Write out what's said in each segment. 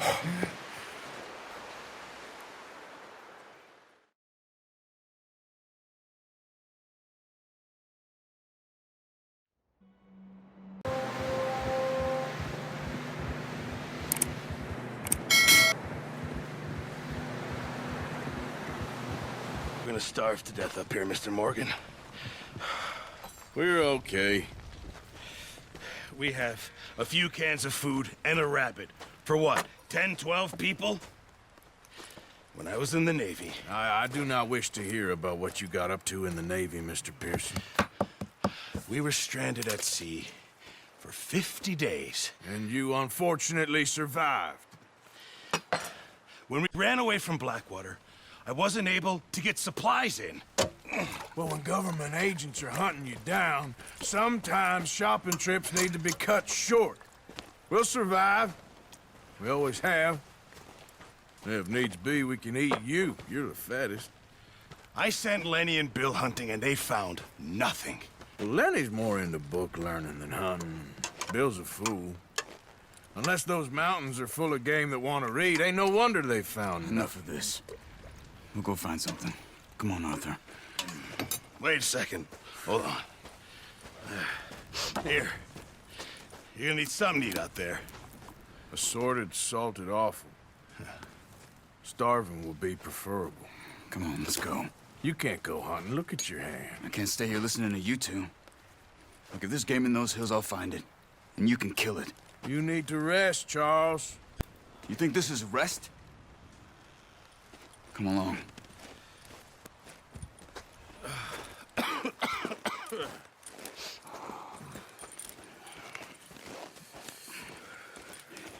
We're gonna starve to death up here, Mr. Morgan. We're okay. We have a few cans of food and a rabbit. For what, 10, 12 people? When I was in the Navy... I do not wish to hear about what you got up to in the Navy, Mr. Pearson. We were stranded at sea for 50 days. And you unfortunately survived. When we ran away from Blackwater, I wasn't able to get supplies in. Well, when government agents are hunting you down, sometimes shopping trips need to be cut short. We'll survive. We always have. If needs be, we can eat you. You're the fattest. I sent Lenny and Bill hunting, and they found nothing. Well, Lenny's more into book learning than hunting. Bill's a fool. Unless those mountains are full of game that want to read, ain't no wonder they found Enough of this. We'll go find something. Come on, Arthur. Wait a second. Hold on. Here. You're gonna need something to eat out there. Assorted, salted offal. Starving will be preferable. Come on, let's go. You can't go hunting. Look at your hand. I can't stay here listening to you two. Look, if there's game in those hills, I'll find it. And you can kill it. You need to rest, Charles. You think this is rest? Come along.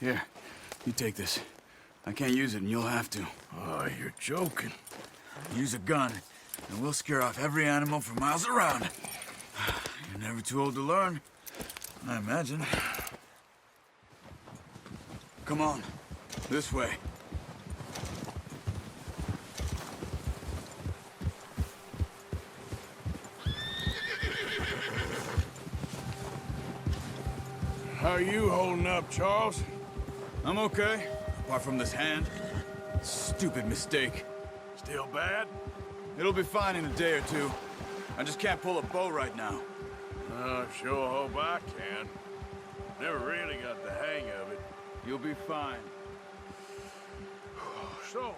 Here, you take this. I can't use it, and you'll have to. Oh, you're joking. Use a gun, and we'll scare off every animal for miles around. You're never too old to learn, I imagine. Come on, this way. How are you holding up, Charles? I'm okay, apart from this hand. Stupid mistake. Still bad? It'll be fine in a day or two. I just can't pull a bow right now. I sure hope I can. Never really got the hang of it. You'll be fine. So,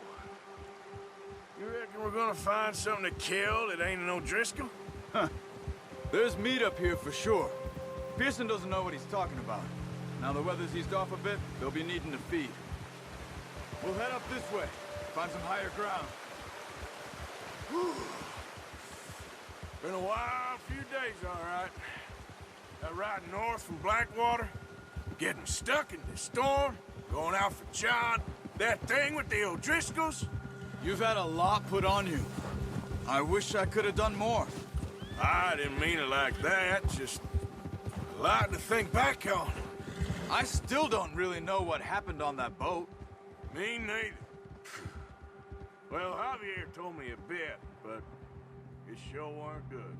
you reckon we're gonna find something to kill that ain't no Driscoll? Huh. There's meat up here for sure. Pearson doesn't know what he's talking about. Now the weather's eased off a bit, they'll be needing to feed. We'll head up this way, find some higher ground. Whew. Been a wild few days, all right. That ride north from Blackwater, getting stuck in the storm, going out for John, that thing with the O'Driscolls. You've had a lot put on you. I wish I could have done more. I didn't mean it like that, just a lot to think back on. I still don't really know what happened on that boat. Me neither. Well, Javier told me a bit, but it sure weren't good.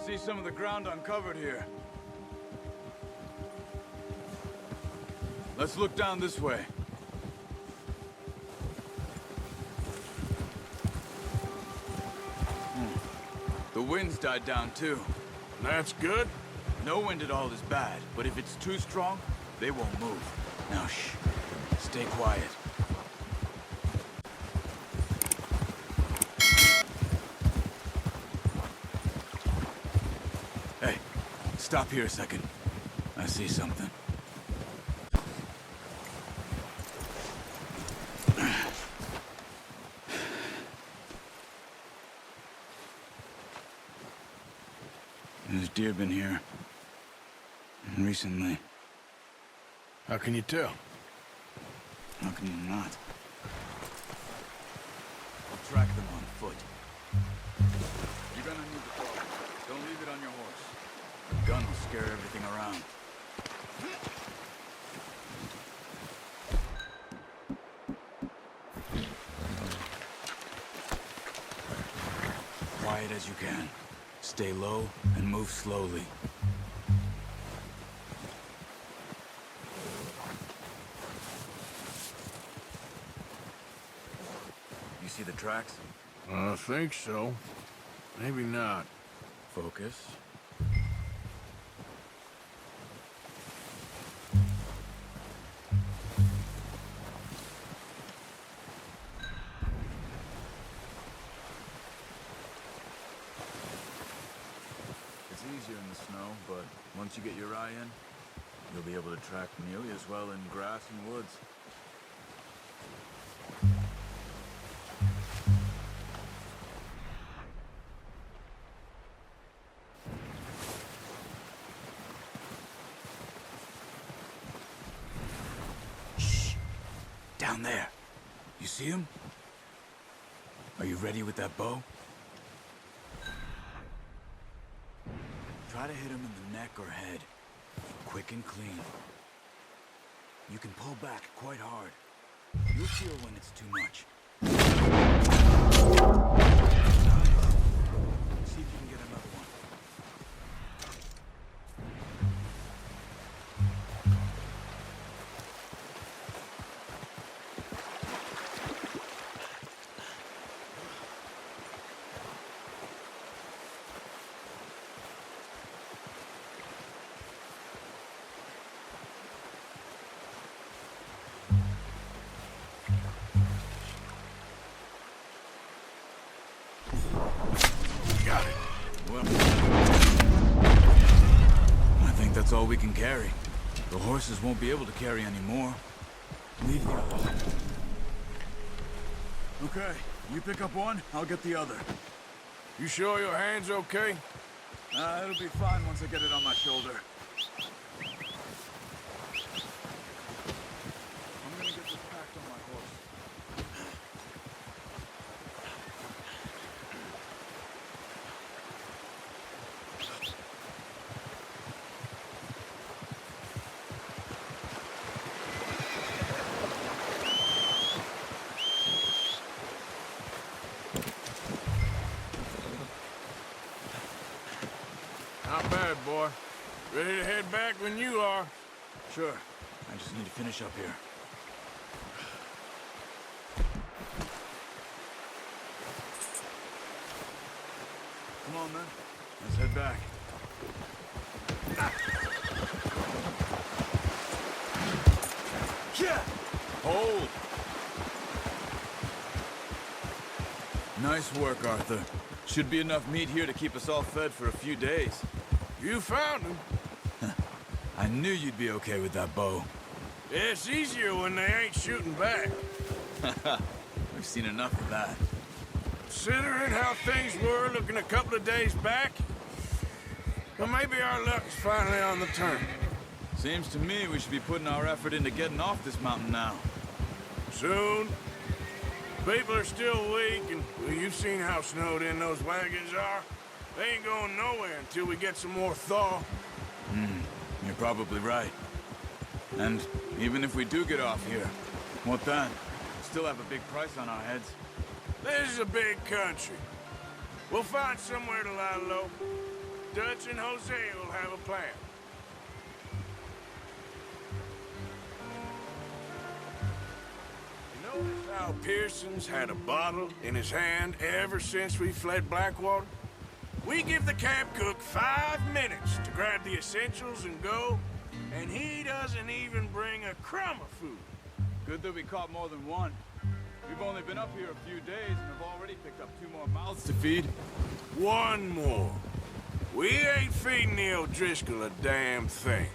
See some of the ground uncovered here. Let's look down this way. The wind's died down too. That's good. No wind at all is bad, but if it's too strong, they won't move. Now shh, stay quiet. Hey, stop here a second. I see something. There's deer been here. Recently. How can you tell? How can you not? I'll track them on foot. You're gonna need the bow. Don't leave it on your horse. The gun will scare everything around. Quiet as you can. Stay low and move slowly. You see the tracks? I think so. Maybe not. Focus. It's easier in the snow, but once you get your eye in, you'll be able to track nearly as well in grass and woods. Down there. You see him? Are you ready with that bow? Try to hit him in the neck or head. Quick and clean. You can pull back quite hard. You'll feel when it's too much. Nice. See if you can get another one. Got it. Well, I think that's all we can carry. The horses won't be able to carry any more. Leave the others. Okay, you pick up one, I'll get the other. You sure your hand's okay? It'll be fine once I get it on my shoulder. I'm gonna get this packed on my horse. Not bad, boy. Ready to head back when you are. Sure. I just need to finish up here. Come on, man. Let's head back. Yeah! Hold! Nice work, Arthur. Should be enough meat here to keep us all fed for a few days. You found him. I knew you'd be okay with that bow. It's easier when they ain't shooting back. We've seen enough of that. Considering how things were looking a couple of days back, well, maybe our luck's finally on the turn. Seems to me we should be putting our effort into getting off this mountain now. Soon. People are still weak, and well, you've seen how snowed in those wagons are. They ain't going nowhere until we get some more thaw. You're probably right. And even if we do get off here, what then? We'll still have a big price on our heads. This is a big country. We'll find somewhere to lie low. Dutch and Jose will have a plan. You notice how Pearson's had a bottle in his hand ever since we fled Blackwater? We give the camp cook 5 minutes to grab the essentials and go, and he doesn't even bring a crumb of food. Good that we caught more than one. We've only been up here a few days and have already picked up 2 more mouths to feed. One more. We ain't feeding the O'Driscoll a damn thing.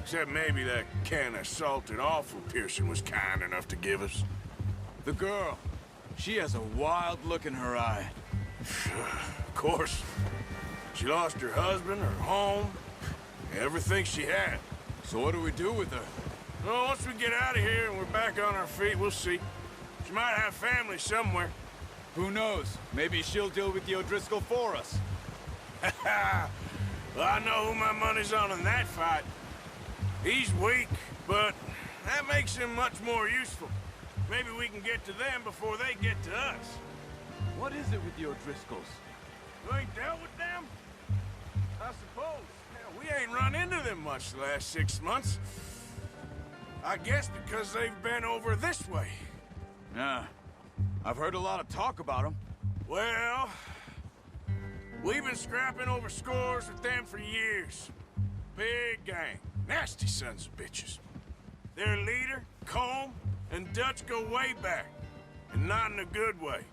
Except maybe that can of salted offal Pearson was kind enough to give us. The girl. She has a wild look in her eye. Of course. She lost her husband, her home, everything she had. So what do we do with her? Well, once we get out of here and we're back on our feet, we'll see. She might have family somewhere. Who knows? Maybe she'll deal with the O'Driscoll for us. Well, I know who my money's on in that fight. He's weak, but that makes him much more useful. Maybe we can get to them before they get to us. What is it with the O'Driscolls? You ain't dealt with them? I suppose. Hell, we ain't run into them much the last 6 months. I guess because they've been over this way. Yeah. I've heard a lot of talk about them. Well, we've been scrapping over scores with them for years. Big gang. Nasty sons of bitches. Their leader, Colm, and Dutch go way back. And not in a good way.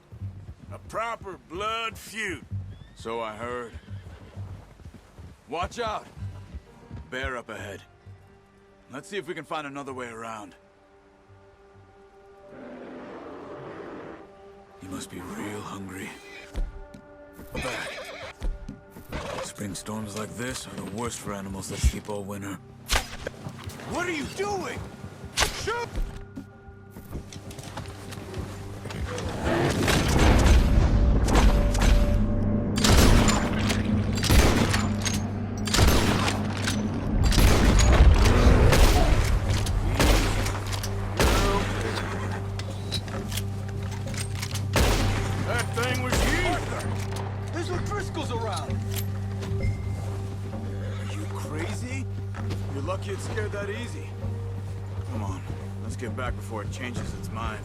A proper blood feud. So I heard. Watch out! Bear up ahead. Let's see if we can find another way around. You must be real hungry. Back. Spring storms like this are the worst for animals that sleep all winter. What are you doing? Shoot! That thing was huge. There's O'Driscolls around! Are you crazy? You're lucky it scared that easy. Come on, let's get back before it changes its mind.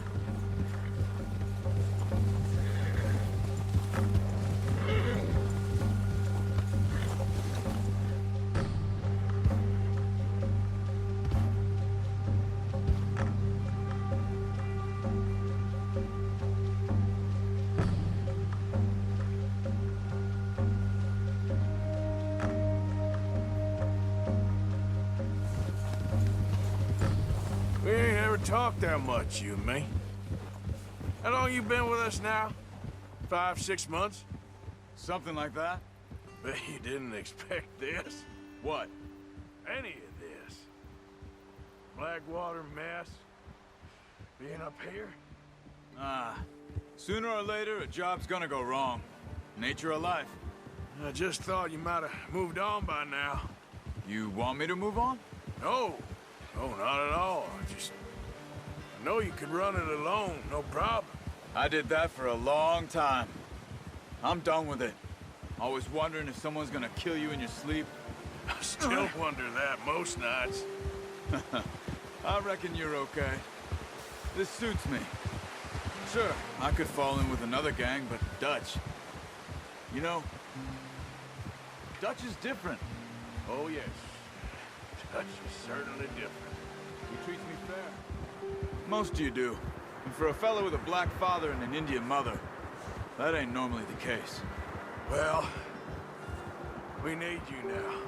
We ain't ever talked that much, you and me. How long you been with us now? 5, 6 months? Something like that? Bet you didn't expect this. What? Any of this. Blackwater mess. Being up here. Sooner or later, a job's gonna go wrong. Nature of life. I just thought you might have moved on by now. You want me to move on? No. No, not at all. I know you could run it alone, no problem. I did that for a long time. I'm done with it. Always wondering if someone's gonna kill you in your sleep. I still wonder that most nights. I reckon you're okay. This suits me. Sure, I could fall in with another gang, but Dutch... You know, Dutch is different. Oh, yes. Dutch is certainly different. He treats me fair. Most of you do. And for a fellow with a black father and an Indian mother, that ain't normally the case. Well, we need you now.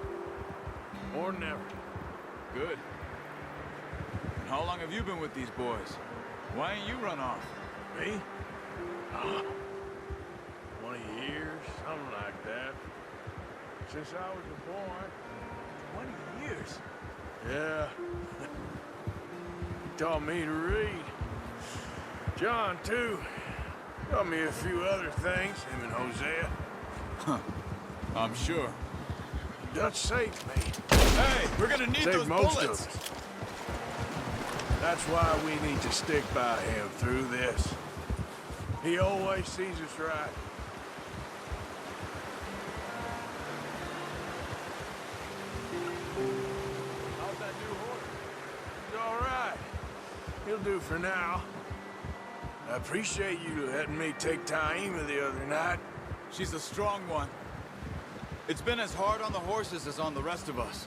Or never. Good. And how long have you been with these boys? Why ain't you run off? Me? 20 years, something like that. Since I was a boy. 20 years? Yeah. He taught me to read. John, too. Taught me a few other things, him and Hosea. Huh. I'm sure. Dutch saved me. Hey, we're gonna need Saved those most bullets! of us. That's why we need to stick by him through this. He always sees us right. How's that new horse? He's all right. He'll do for now. I appreciate you letting me take Taima the other night. She's a strong one. It's been as hard on the horses as on the rest of us.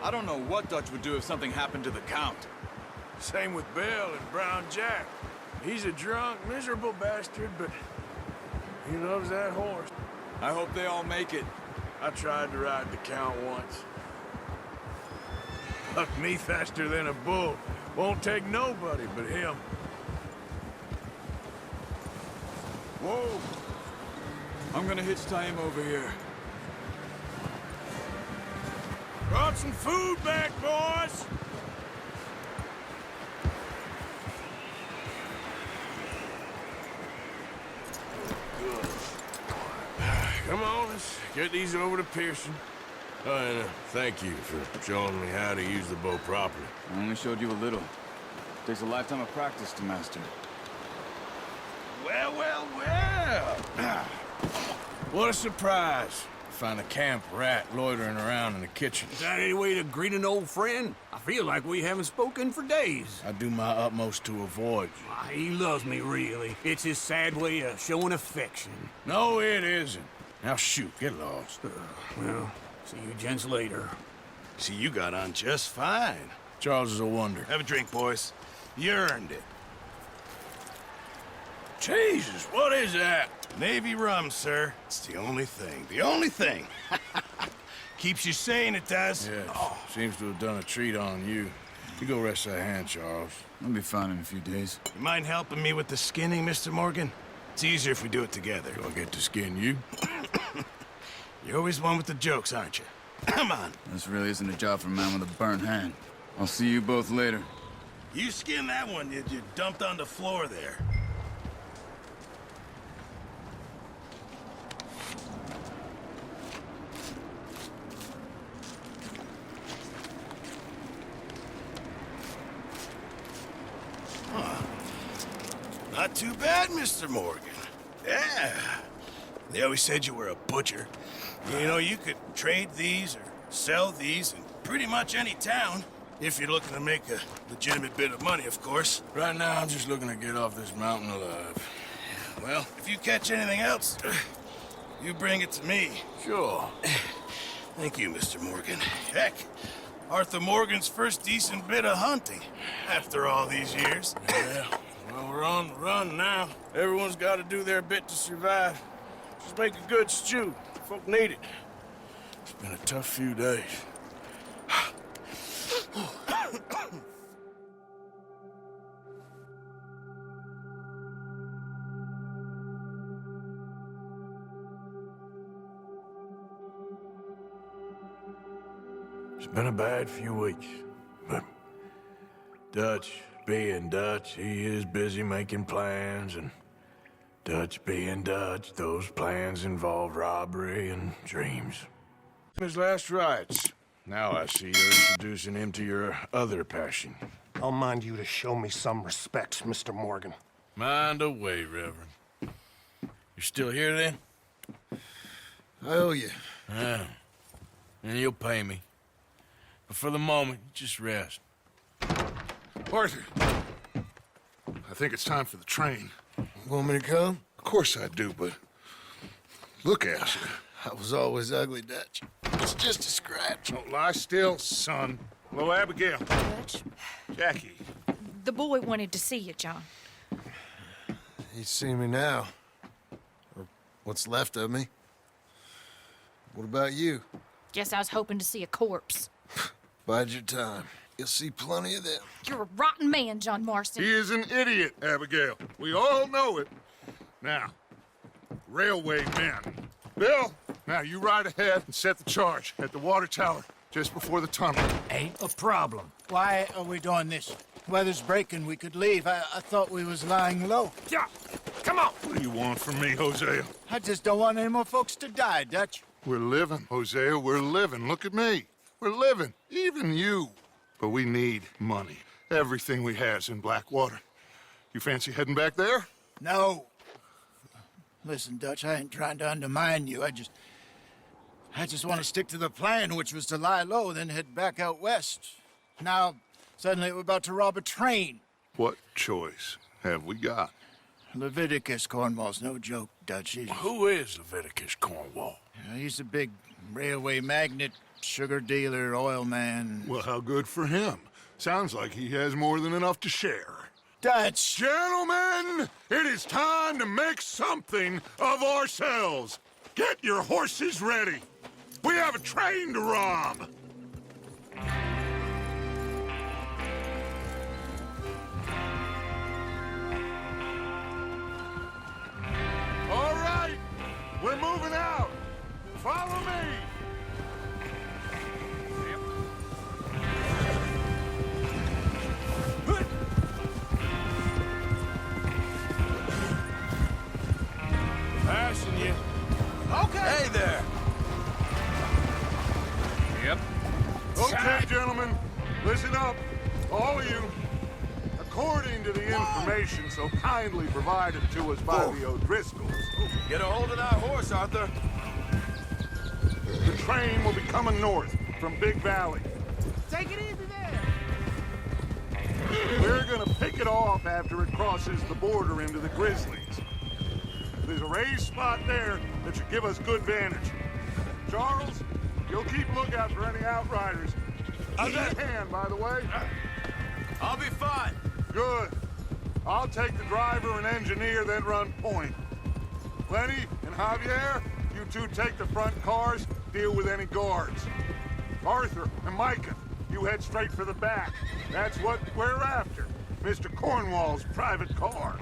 I don't know what Dutch would do if something happened to the Count. Same with Bill and Brown Jack. He's a drunk, miserable bastard, but he loves that horse. I hope they all make it. I tried to ride the Count once. Buck me faster than a bull. Won't take nobody but him. Whoa! I'm gonna hitch tie him over here. Brought some food back, boys! Come on, let's get these over to Pearson. Oh, and thank you for showing me how to use the bow properly. I only showed you a little. Takes a lifetime of practice to master. Well, well, well! What a surprise. Find a camp rat loitering around in the kitchen. Is that any way to greet an old friend? I feel like we haven't spoken for days. I do my utmost to avoid you. Ah, he loves me, really. It's his sad way of showing affection. No, it isn't. Now shoot, get lost. Well, see you gents later. See, you got on just fine. Charles is a wonder. Have a drink, boys. You earned it. Jesus, what is that? Navy rum, sir. It's the only thing. The only thing. Keeps you sane, it does. Yes, seems to have done a treat on you. You go rest that hand, Charles. I'll be fine in a few days. You mind helping me with the skinning, Mr. Morgan? It's easier if we do it together. Do I get to skin you? You're always one with the jokes, aren't you? Come on. This really isn't a job for a man with a burnt hand. I'll see you both later. You skinned that one you dumped on the floor there. Not too bad, Mr. Morgan. Yeah. They always said you were a butcher. You know, you could trade these or sell these in pretty much any town. If you're looking to make a legitimate bit of money, of course. Right now, I'm just looking to get off this mountain alive. Well, if you catch anything else, you bring it to me. Sure. Thank you, Mr. Morgan. Heck, Arthur Morgan's first decent bit of hunting after all these years. Yeah. Well, we're on the run now. Everyone's got to do their bit to survive. Just make a good stew. Folk need it. It's been a tough few days. It's been a bad few weeks, but Dutch being Dutch, he is busy making plans, and Dutch being Dutch, those plans involve robbery and dreams. His last rites. Now I see you're introducing him to your other passion. I'll mind you to show me some respect, Mr. Morgan. Mind away, Reverend. You still here, then? I owe you. Yeah. And you'll pay me. But for the moment, just rest. Arthur, I think it's time for the train. Want me to come? Of course I do, but look at you. I was always ugly, Dutch. It's just a scratch. Don't lie still, son. Hello, Abigail. Dutch, Jackie. the boy wanted to see you, John. He's seen me now. Or what's left of me. What about you? Guess I was hoping to see a corpse. Bide your time. You'll see plenty of them. You're a rotten man, John Marston. He is an idiot, Abigail. We all know it. Now, railway men. Bill, now you ride ahead and set the charge at the water tower just before the tunnel. Ain't a problem. Why are we doing this? Weather's breaking. We could leave. I thought we was lying low. Yeah, come on. What do you want from me, Hosea? I just don't want any more folks to die, Dutch. We're living, Hosea. We're living. Look at me. We're living. Even you. But we need money. Everything we has in Blackwater. You fancy heading back there? No. Listen, Dutch, I ain't trying to undermine you. I just want to stick to the plan, which was to lie low, then head back out west. Now, suddenly we're about to rob a train. What choice have we got? Leviticus Cornwall's no joke, Dutch. Who is Leviticus Cornwall? He's a big railway magnate, sugar dealer, oil man. Well, how good for him. Sounds like he has more than enough to share. Dutch! Gentlemen, it is time to make something of ourselves. Get your horses ready. We have a train to rob. Listen up, all of you. According to the information so kindly provided to us by the O'Driscolls, Get a hold of that horse, Arthur. the train will be coming north from Big Valley. Take it easy there. We're gonna pick it off after it crosses the border into the Grizzlies. There's a raised spot there that should give us good vantage. Charles, you'll keep lookout for any outriders. How's that hand, by the way? I'll be fine. Good. I'll take the driver and engineer, then run point. Lenny and Javier, you two take the front cars, deal with any guards. Arthur and Micah, you head straight for the back. That's what we're after. Mr. Cornwall's private car.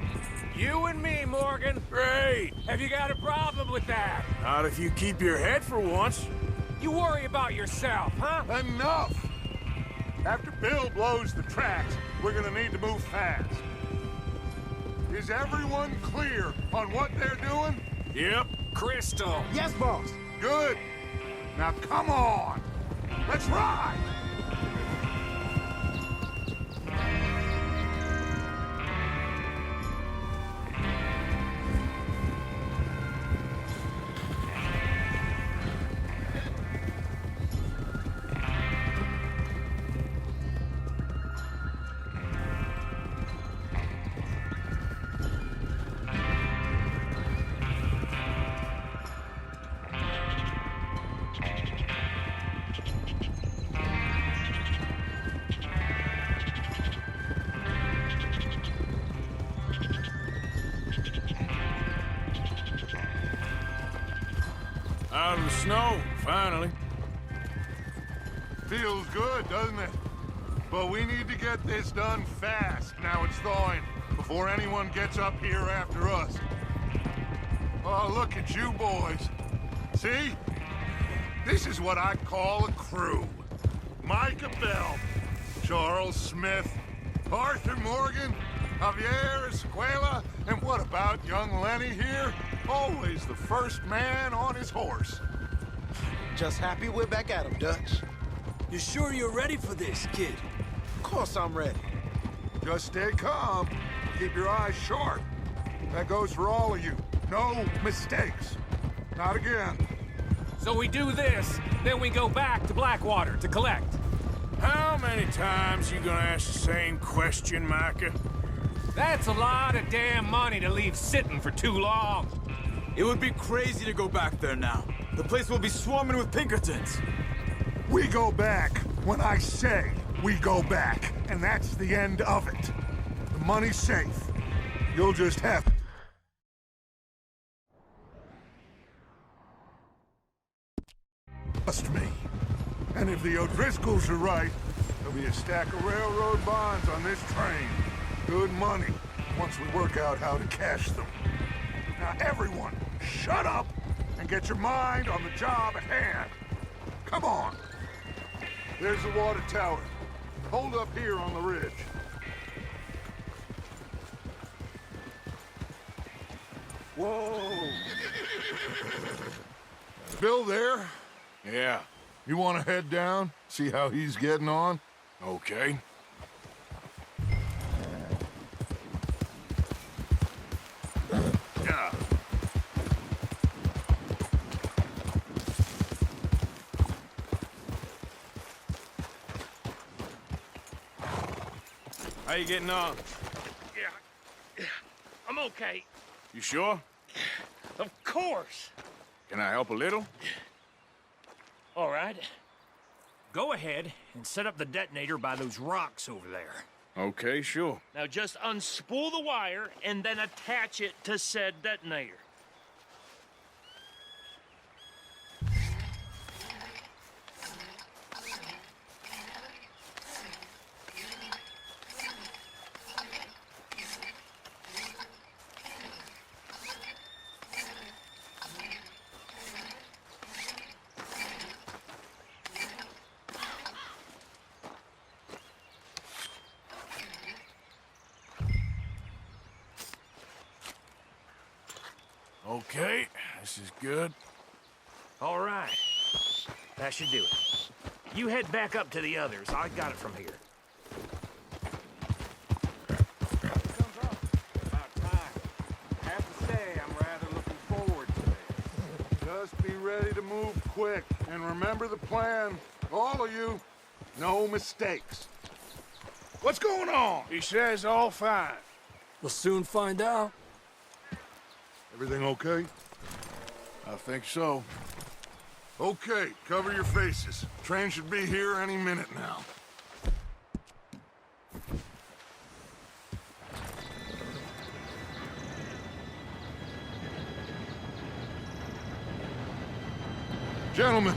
You and me, Morgan. Great. Have you got a problem with that? Not if you keep your head for once. You worry about yourself, huh? Enough! After Bill blows the tracks, we're gonna need to move fast. Is everyone clear on what they're doing? Yep. Crystal. Yes, boss. Good. Now come on. Let's ride! Out of the snow, finally. Feels good, doesn't it? But we need to get this done fast, now it's thawing, before anyone gets up here after us. Oh, look at you boys. See? This is what I call a crew. Micah Bell, Charles Smith, Arthur Morgan, Javier Escuela, and what about young Lenny here? Always the first man on his horse. Just happy we're back at him, Dutch. You sure you're ready for this, kid? Of course I'm ready. Just stay calm. Keep your eyes sharp. That goes for all of you. No mistakes. Not again. So we do this, then we go back to Blackwater to collect. How many times you gonna ask the same question, Micah? That's a lot of damn money to leave sitting for too long. It would be crazy to go back there now. The place will be swarming with Pinkertons. We go back when I say we go back, and that's the end of it. The money's safe. You'll just have to trust me. And if the O'Driscolls are right, there'll be a stack of railroad bonds on this train. Good money, once we work out how to cash them. Now everyone, shut up and get your mind on the job at hand. Come on. There's the water tower. Hold up here on the ridge. Whoa. Bill there? Yeah, You want to head down? See how he's getting on? okay. Yeah. How you getting on? Yeah, I'm okay. You sure? Of course. Can I help a little? All right. Go ahead and set up the detonator by those rocks over there. Okay, sure. Now just unspool the wire and then attach it to said detonator. Okay, this is good. All right. That should do it. You head back up to the others. I got it from here. About time. I have to say, I'm rather looking forward to this. Just be ready to move quick, and remember the plan. All of you, no mistakes. What's going on? He says all fine. We'll soon find out. Everything okay? I think so. Okay, cover your faces. Train should be here any minute now. Gentlemen.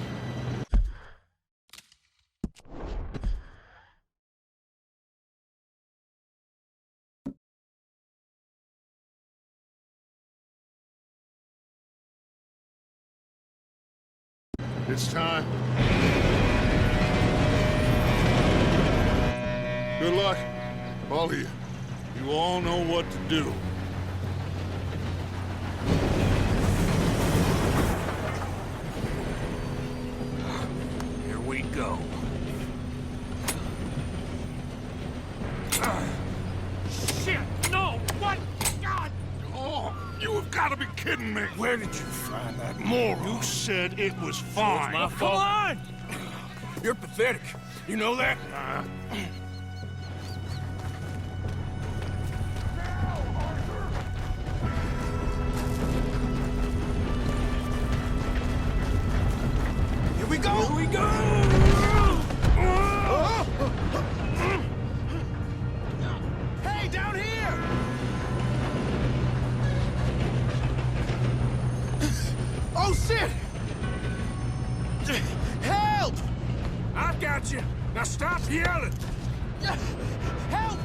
It's time. Good luck, all of you. You all know what to do. Here we go. Shit! No! What? God! Oh, you have got to be kidding me. Where did you find that moron? You said it was fine. My fault. Come on! You're pathetic. You know that? Here we go! Here we go! Hey, down here! Oh, shit! Help! I've got you. Now stop yelling. Help!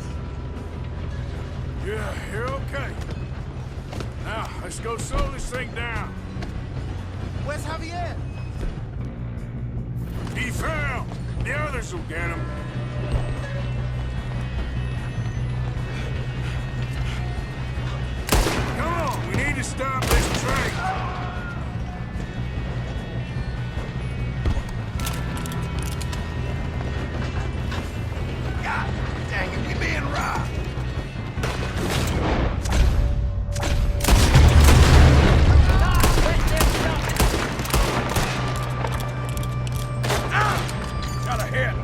Yeah, you're okay. Now, let's go slow this thing down. Where's Javier? He fell. The others will get him. Come on, we need to stop this train. God dang it, we being robbed. Got a hit.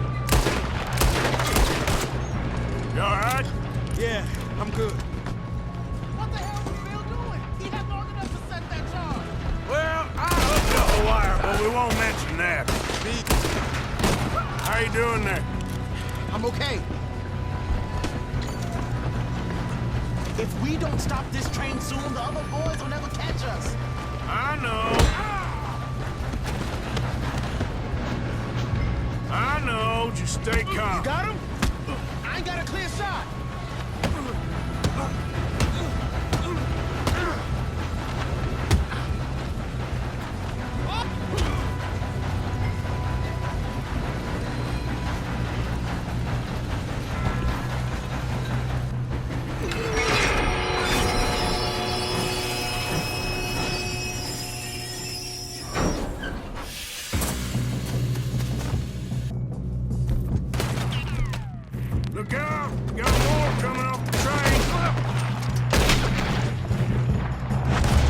You all right? Yeah, I'm good. What the hell was Bill doing? He had long enough to set that charge. Well, I hooked up the wire, but we won't mention that. How you doing there? I'm okay. If we don't stop this train soon, the other boys will never catch us. I know. I know. Just stay calm. You got him? I ain't got a clear shot. Look out! Got more coming off the train.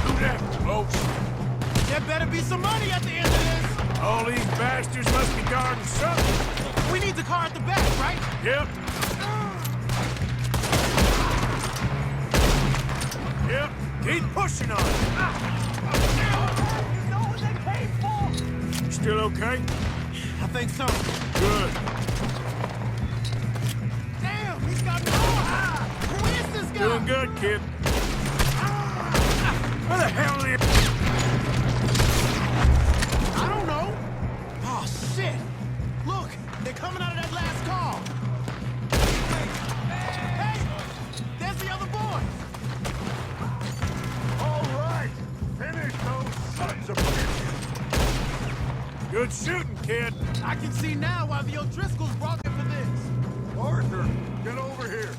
Who that close? There better be some money at the end of this. All these bastards must be guarding something. We need the car at the back, right? Yep. Yep. Keep pushing on it. You know what they paid for? You still okay? I think so. Good. Damn, he's got me all. Who is this guy? Doing good, kid. Where the hell are you? I don't know. Oh, shit. Look, they're coming out of that last car. Hey, there's the other boys. All right, finish those sons of bitches. Good shooting, kid. I can see now why the O'Driscolls brought me for this. Arthur, get over here.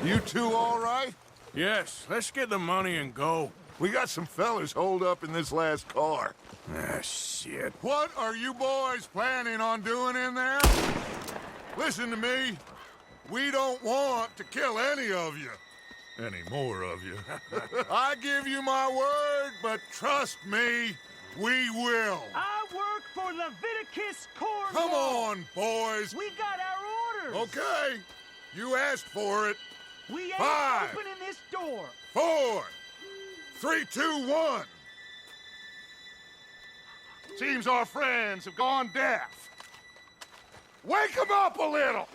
You two all right? Yes, let's get the money and go. We got some fellas holed up in this last car. Ah, shit. What are you boys planning on doing in there? Listen to me. We don't want to kill any of you. Any more of you. I give you my word, but trust me, we will. I work for Leviticus Corps. Come on, boys. We got our orders. Okay. You asked for it. We ain't 5, opening this door. 4, 3, 2, 1. Seems our friends have gone deaf. Wake them up a little!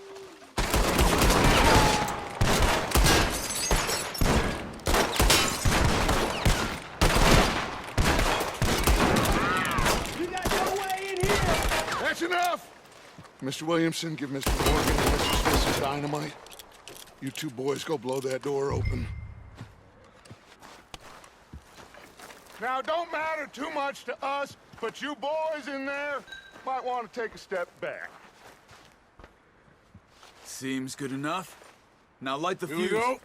You got no way in here. That's enough! Mr. Williamson, give Mr. Morgan and Mr. Smith some dynamite. You two boys go blow that door open. Now, it don't matter too much to us, but you boys in there might want to take a step back. Seems good enough. Now light the Here fuse. we go.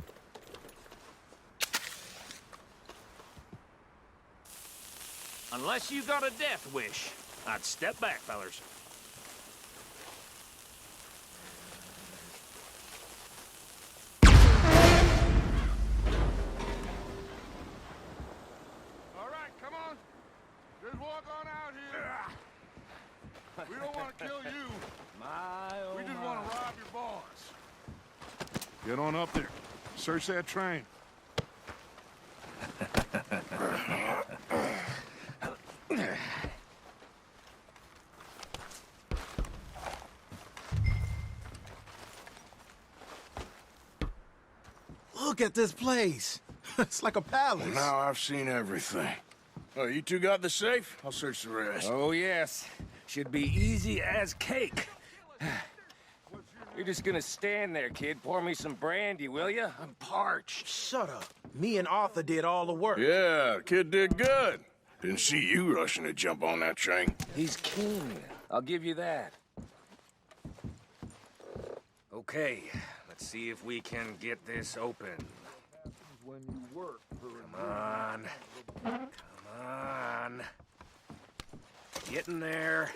Unless you got a death wish, I'd step back, fellers. All right, come on. Just walk on out here. We don't want to kill you. We just want to rob your boss. Get on up there. Search that train. Look at this place. It's like a palace. Now I've seen everything. Oh, you two got the safe? I'll search the rest. Oh, yes. Should be easy as cake. You're just gonna stand there, kid. Pour me some brandy, will ya? I'm parched. Shut up. Me and Arthur did all the work. Yeah, the kid did good. Didn't see you rushing to jump on that train. He's keen. I'll give you that. Okay, let's see if we can get this open. Come on. Come on. Get in there.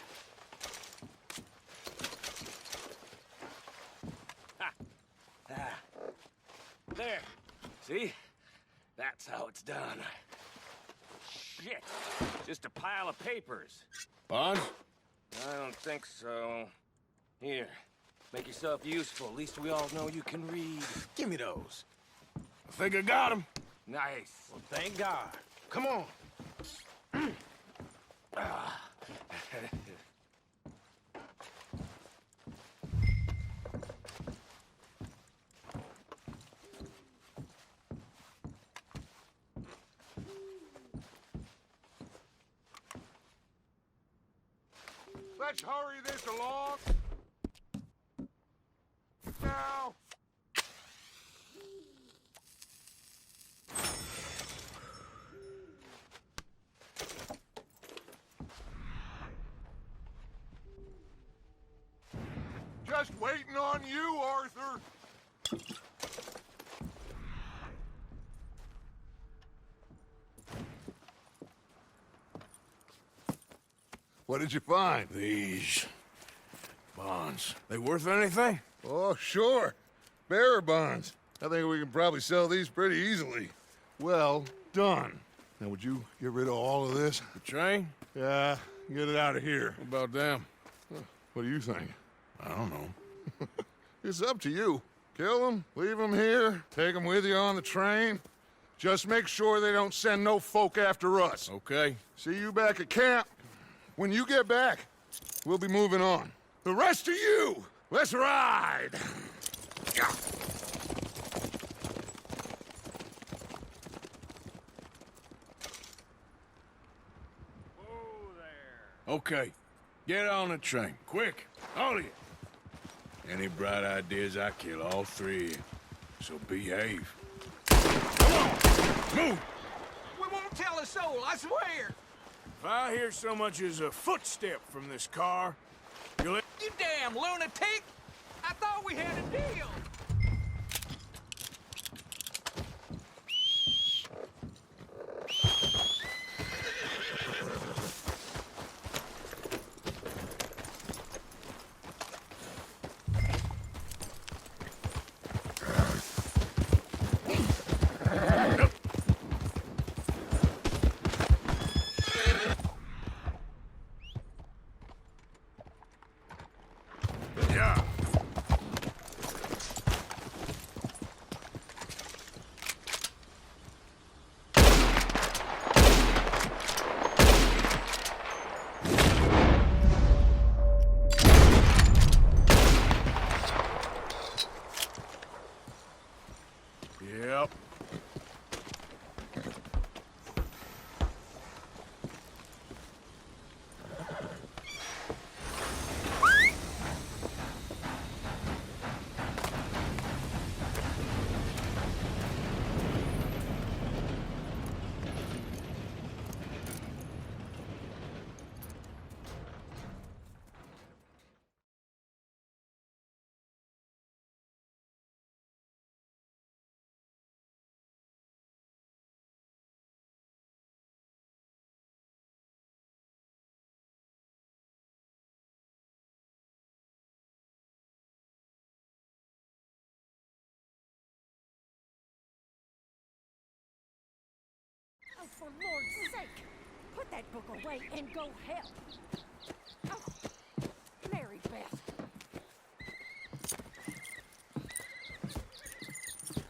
Ha. Ah. There. See? That's how it's done. Shit. Just a pile of papers. Bonds? I don't think so. Here. Make yourself useful. At least we all know you can read. Give me those. I think I got him. Nice. Well, thank God. Come on. Let's hurry this along. Now. Just waiting on you, Arthur. What did you find? These bonds. They worth anything? Oh, sure. Bearer bonds. I think we can probably sell these pretty easily. Well done. Now, would you get rid of all of this? The train? Yeah, get it out of here. What about them? What do you think? I don't know. It's up to you. Kill them, leave them here, take them with you on the train. Just make sure they don't send no folk after us. Okay. See you back at camp. When you get back, we'll be moving on. The rest of you, let's ride! Okay. Get on the train. Quick. All of you. Any bright ideas, I kill all three of you. So behave. Come on! Move! We won't tell a soul, I swear. If I hear so much as a footstep from this car, you'll... You damn lunatic! I thought we had a deal. for Lord's sake! Put that book away and go help! Oh, Mary Beth.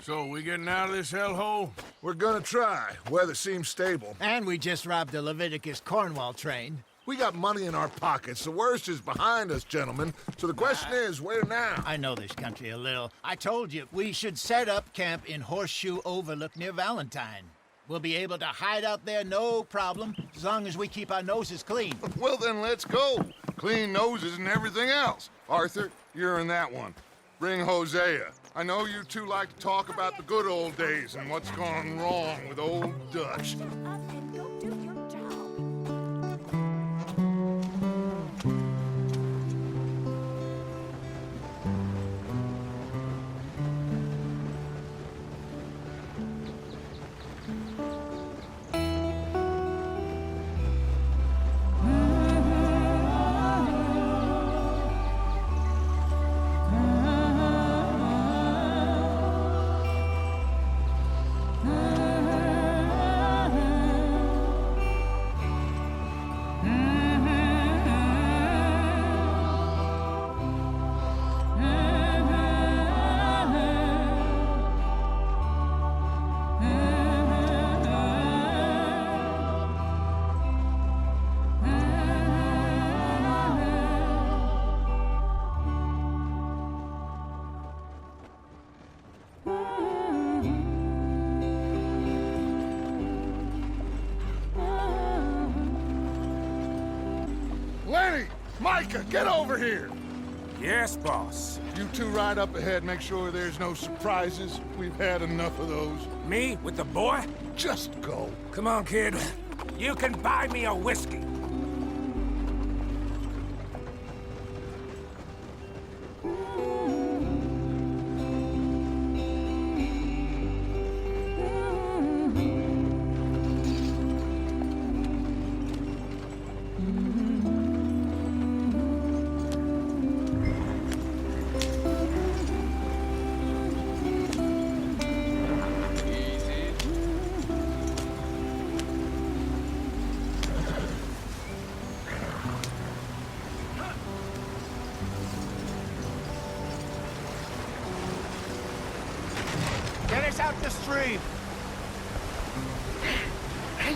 So, we getting out of this hellhole? We're gonna try. Weather seems stable. And we just robbed a Leviticus Cornwall train. We got money in our pockets. The worst is behind us, gentlemen. So the question is, where now? I know this country a little. I told you, we should set up camp in Horseshoe Overlook near Valentine. We'll be able to hide out there, no problem, as long as we keep our noses clean. Well, then let's go. Clean noses and everything else. Arthur, you're in that one. Bring Hosea. I know you two like to talk about the good old days and what's gone wrong with old Dutch. Up and go do your job. Lenny! Micah, get over here! Yes, boss. You two ride up ahead, make sure there's no surprises. We've had enough of those. Me with the boy? Just go. Come on, kid. You can buy me a whiskey. Get us out the stream.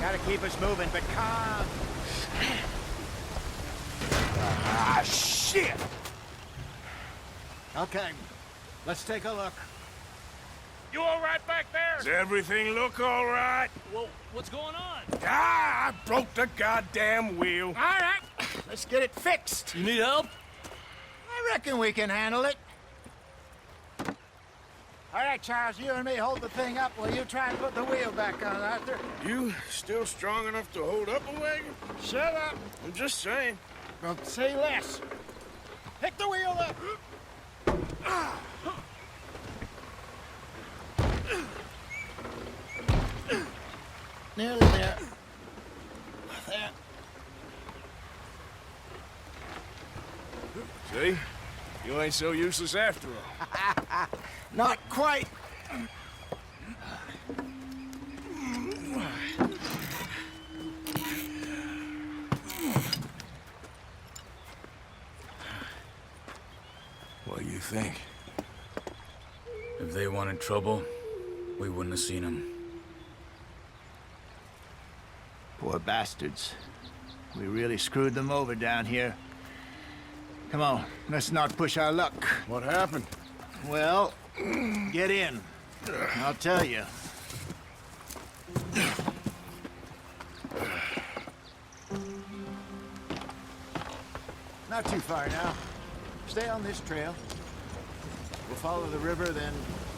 Gotta keep us moving, but calm. Ah, shit! Okay, let's take a look. You all right back there? Does everything look all right? Well, what's going on? Ah, I broke the goddamn wheel. All right, let's get it fixed. You need help? I reckon we can handle it. All right, Charles, you and me hold the thing up while you try and put the wheel back on, Arthur. You still strong enough to hold up a wagon? Shut up. I'm just saying. Don't say less. Pick the wheel up. Nearly there. There. See? You ain't so useless after all. Not quite. What do you think? If they wanted trouble, we wouldn't have seen them. Poor bastards. We really screwed them over down here. Come on, let's not push our luck. What happened? Well, get in. I'll tell you. Not too far now. Stay on this trail. We'll follow the river, then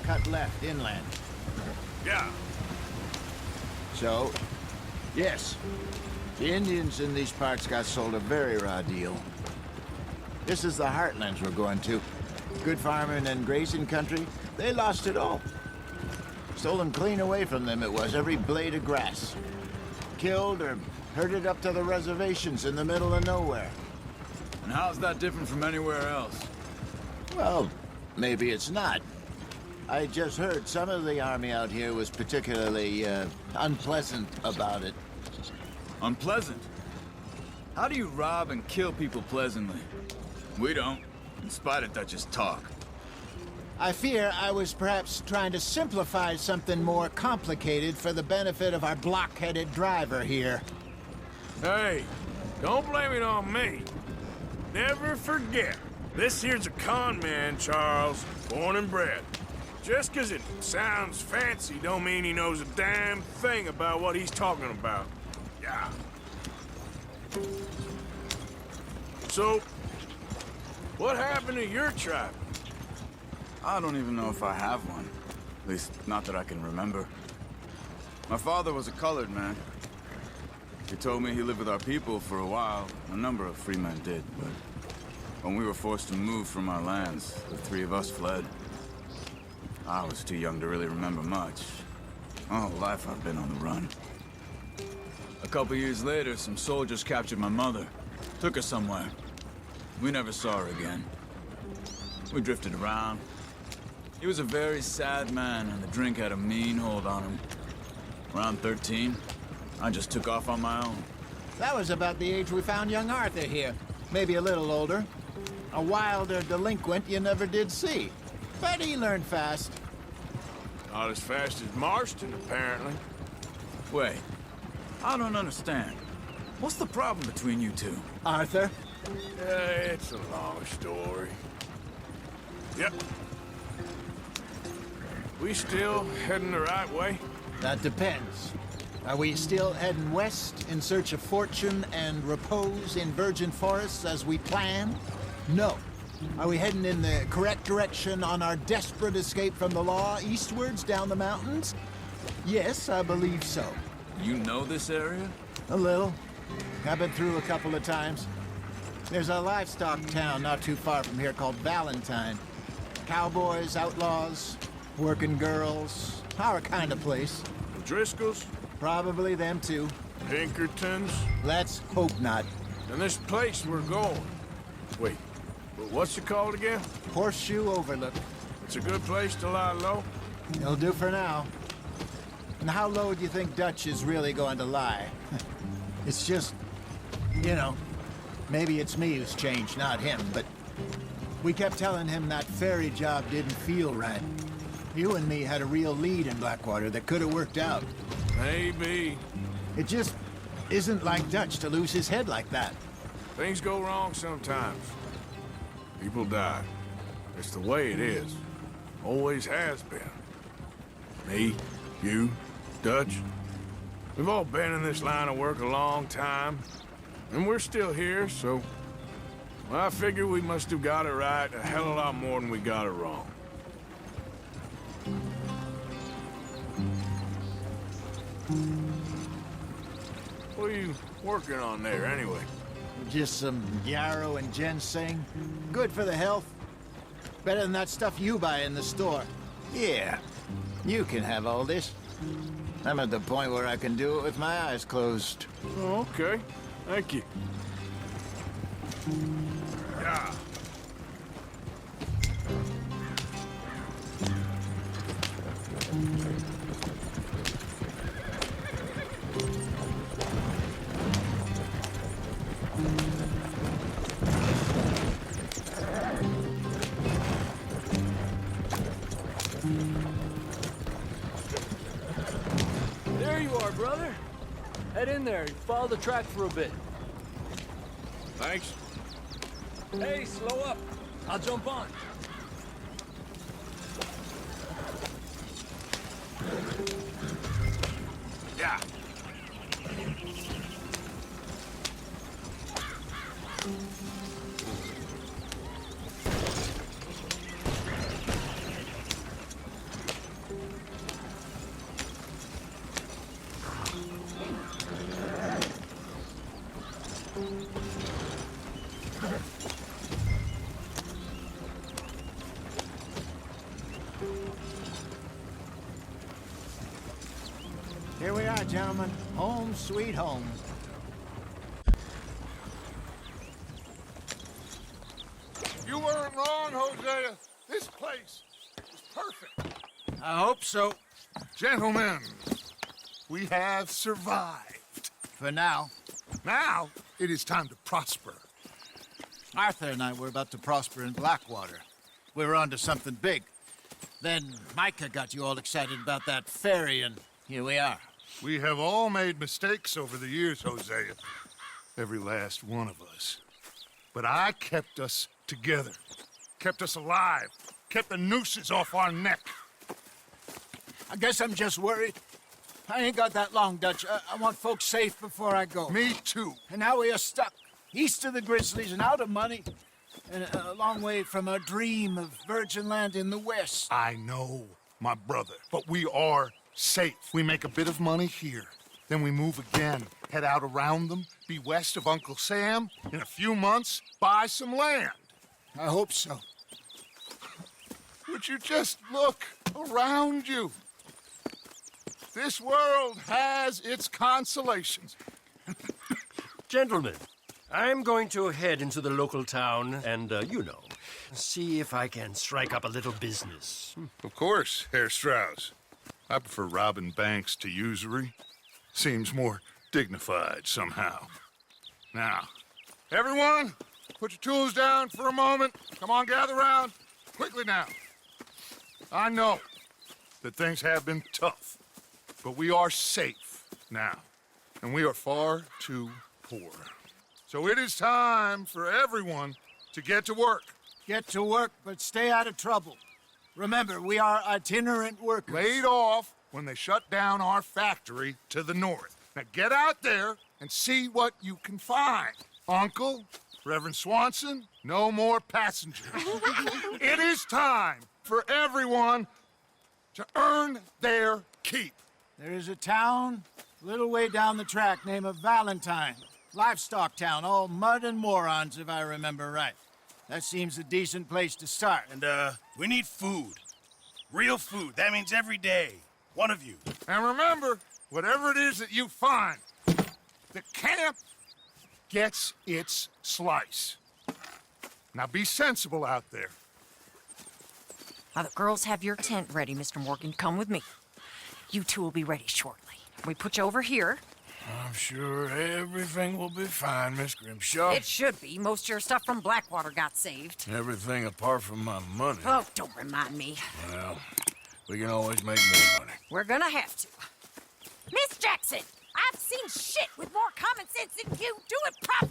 cut left inland. Yeah. So, yes, the Indians in these parts got sold a very raw deal. This is the heartlands we're going to. Good farming and grazing country, they lost it all. Stolen clean away from them it was, every blade of grass. Killed or herded up to the reservations in the middle of nowhere. And how's that different from anywhere else? Well, maybe it's not. I just heard some of the army out here was particularly, unpleasant about it. Unpleasant? How do you rob and kill people pleasantly? We don't, in spite of Dutch's talk. I fear I was perhaps trying to simplify something more complicated for the benefit of our block-headed driver here. Hey, don't blame it on me. Never forget, this here's a con man, Charles, born and bred. Just 'cause it sounds fancy don't mean he knows a damn thing about what he's talking about. Yeah. So, what happened to your tribe? I don't even know if I have one. At least, not that I can remember. My father was a colored man. He told me he lived with our people for a while. A number of free men did, but when we were forced to move from our lands, the three of us fled. I was too young to really remember much. My whole life I've been on the run. A couple years later, some soldiers captured my mother. Took her somewhere. We never saw her again. We drifted around. He was a very sad man, and the drink had a mean hold on him. Around 13, I just took off on my own. That was about the age we found young Arthur here. Maybe a little older. A wilder delinquent you never did see. But he learned fast. Not as fast as Marston, apparently. Wait, I don't understand. What's the problem between you two? Arthur? It's a long story. Yep. We still heading the right way? That depends. Are we still heading west in search of fortune and repose in virgin forests as we planned? No. Are we heading in the correct direction on our desperate escape from the law eastwards down the mountains? Yes, I believe so. You know this area? A little. I've been through a couple of times. There's a livestock town not too far from here called Valentine. Cowboys, outlaws, working girls, our kind of place. The Driscolls? Probably them too. Pinkertons? Let's hope not. And this place we're going. Wait, what's it called again? Horseshoe Overlook. It's a good place to lie low? It'll do for now. And how low do you think Dutch is really going to lie? It's just, you know, maybe it's me who's changed, not him, but we kept telling him that ferry job didn't feel right. You and me had a real lead in Blackwater that could have worked out. Maybe. It just isn't like Dutch to lose his head like that. Things go wrong sometimes. People die. It's the way it is. Always has been. Me, you, Dutch. We've all been in this line of work a long time. And we're still here, so... well, I figure we must have got it right a hell of a lot more than we got it wrong. What are you working on there, anyway? Just some yarrow and ginseng. Good for the health. Better than that stuff you buy in the store. Yeah, you can have all this. I'm at the point where I can do it with my eyes closed. Oh, okay. Thank you. Yeah. There you are, brother. Head in there and follow the track for a bit. Thanks. Hey, slow up. I'll jump on. Yeah. Here we are, gentlemen. Home sweet home. You weren't wrong, Hosea. This place is perfect. I hope so. Gentlemen, we have survived. For now. Now, it is time to prosper. Arthur and I were about to prosper in Blackwater. We were onto something big. Then Micah got you all excited about that ferry, and here we are. We have all made mistakes over the years, Hosea. Every last one of us. But I kept us together. Kept us alive. Kept the nooses off our neck. I guess I'm just worried. I ain't got that long, Dutch. I want folks safe before I go. Me too. And now we are stuck, east of the Grizzlies and out of money, and a long way from our dream of virgin land in the west. I know, my brother, but we are safe. We make a bit of money here, then we move again, head out around them, be west of Uncle Sam, in a few months, buy some land. I hope so. Would you just look around you? This world has its consolations. Gentlemen, I'm going to head into the local town and, see if I can strike up a little business. Of course, Herr Strauss. I prefer robbing banks to usury. Seems more dignified somehow. Now, everyone, put your tools down for a moment. Come on, gather round. Quickly now. I know that things have been tough, but we are safe now, and we are far too poor. So it is time for everyone to get to work. Get to work, but stay out of trouble. Remember, we are itinerant workers. Laid off when they shut down our factory to the north. Now get out there and see what you can find. Uncle, Reverend Swanson, no more passengers. It is time for everyone to earn their keep. There is a town a little way down the track named Valentine. Livestock town, all mud and morons, if I remember right. That seems a decent place to start. And, we need food. Real food. That means every day. One of you. And remember, whatever it is that you find, the camp gets its slice. Now be sensible out there. Now the girls have your tent ready, Mr. Morgan. Come with me. You two will be ready shortly. We put you over here. I'm sure everything will be fine, Miss Grimshaw. It should be. Most of your stuff from Blackwater got saved. Everything apart from my money. Oh, don't remind me. Well, we can always make more money. We're gonna have to. Miss Jackson, I've seen shit with more common sense than you. Do it properly.